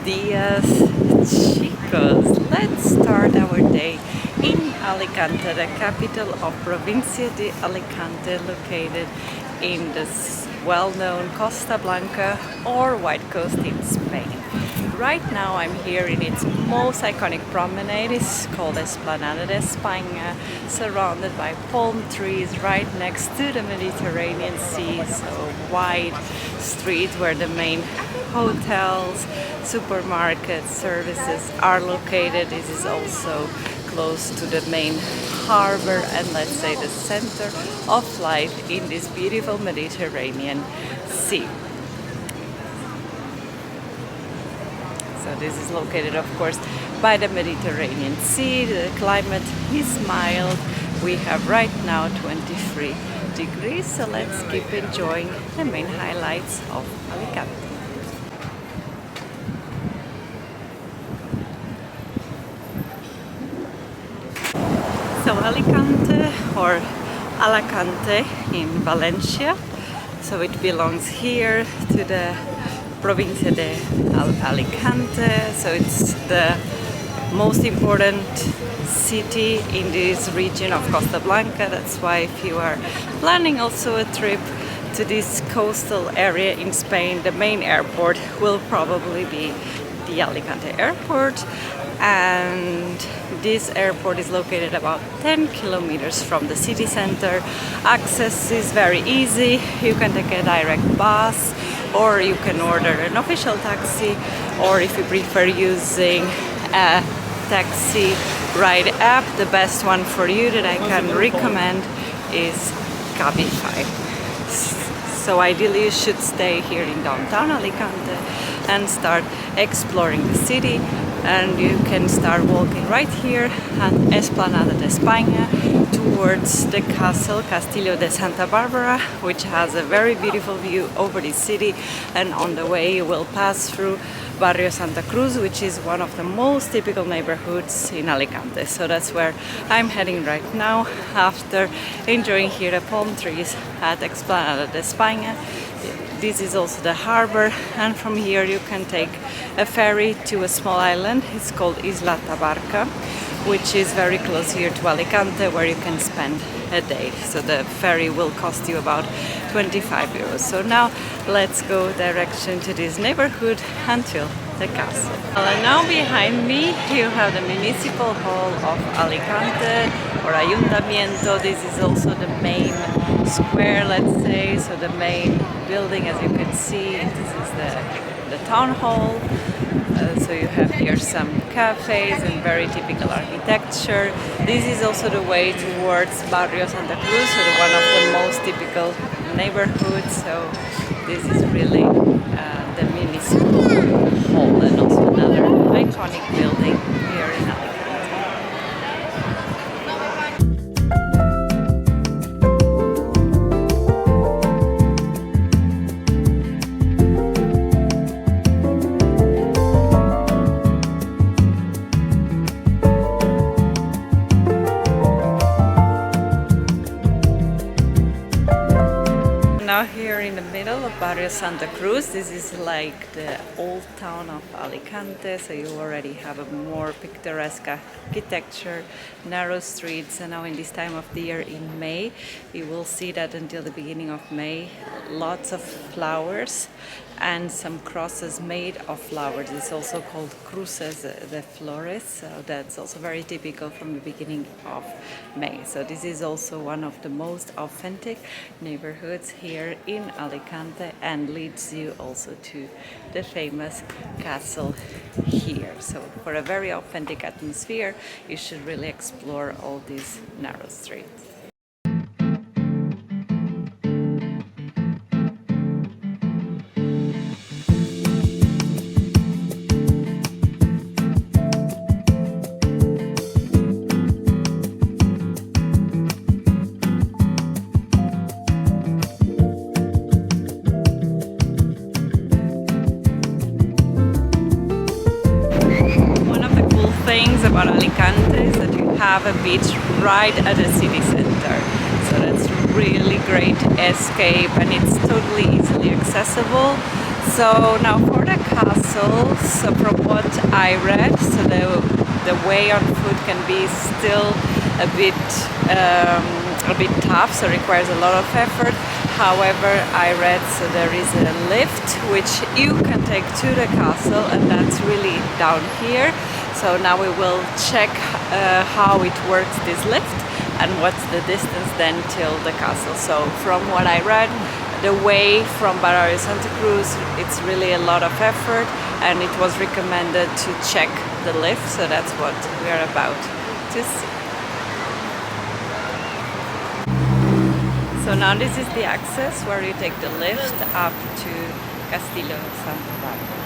días, chicos. Let's start our day in Alicante, the capital of Provincia de Alicante, located in this well-known Costa Blanca or White Coast in Spain. Right now I'm here in its most iconic promenade. It's called Explanada de España, surrounded by palm trees right next to the Mediterranean Sea. So wide street where the main hotels, supermarkets, services are located. This is also close to the main harbor and let's say the center of life in this beautiful Mediterranean Sea. So this is located, of course, by the Mediterranean Sea. The climate is mild. We have right now 23 degrees, so let's keep enjoying the main highlights of Alicante. So Alicante or Alacante in Valencia, so it belongs here to the Provincia de Alicante, so it's the most important city in this region of Costa Blanca. That's why if you are planning also a trip to this coastal area in Spain, the main airport will probably be the Alicante airport, and this airport is located about 10 kilometers from the city center. Access is very easy. You can take a direct bus or you can order an official taxi, or if you prefer using a taxi ride app, the best one for you that I can recommend is Cabify. So ideally you should stay here in downtown Alicante and start exploring the city, and you can start walking right here at Explanada de España towards the castle Castillo de Santa Barbara, which has a very beautiful view over the city, and on the way you will pass through Barrio Cruz, which is one of the most typical neighborhoods in Alicante. So that's where I'm heading right now after enjoying here the palm trees at Explanada de España. This is also the harbor, and from here you can take a ferry to a small island. It's called Isla Tabarca, which is very close here to Alicante, where you can spend a day. So the ferry will cost you about 25 euros. So now let's go direction to this neighborhood until the castle. And now behind me you have the municipal hall of Alicante or Ayuntamiento. This is also the main square, let's say, so the main building, as you can see. This is the town hall. So you have here some cafes and very typical architecture. This is also the way towards Barrio Santa Cruz, so one of the most typical neighborhoods. So this is really the municipal hall, and also another iconic building here in Alicante. Now here in the middle of Barrio Santa Cruz, this is like the old town of Alicante, so you already have a more picturesque architecture, narrow streets, and now in this time of the year in May, you will see that until the beginning of May, lots of flowers and some crosses made of flowers. It's also called Cruces de Flores, so that's also very typical from the beginning of May. So this is also one of the most authentic neighborhoods here in Alicante and leads you also to the famous castle here. So for a very authentic atmosphere, you should really explore all these narrow streets. Things about Alicante is that you have a beach right at the city center, so that's really great escape and it's totally easily accessible. So now for the castle, so from what I read, so the way on foot can be still a bit tough, so requires a lot of effort. However, I read so there is a lift which you can take to the castle, and that's really down here. So now we will check how it works, this lift, and what's the distance then till the castle. So from what I read, the way from Barrio to Santa Cruz, it's really a lot of effort, and it was recommended to check the lift, so that's what we are about to see. So now this is the access where you take the lift up to Castillo Santa Barbara.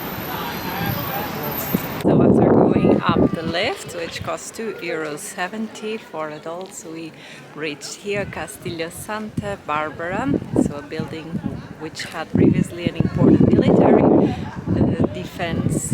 So after going up the lift, which costs €2.70 for adults, we reached here Castillo Santa Barbara, so a building which had previously an important military defense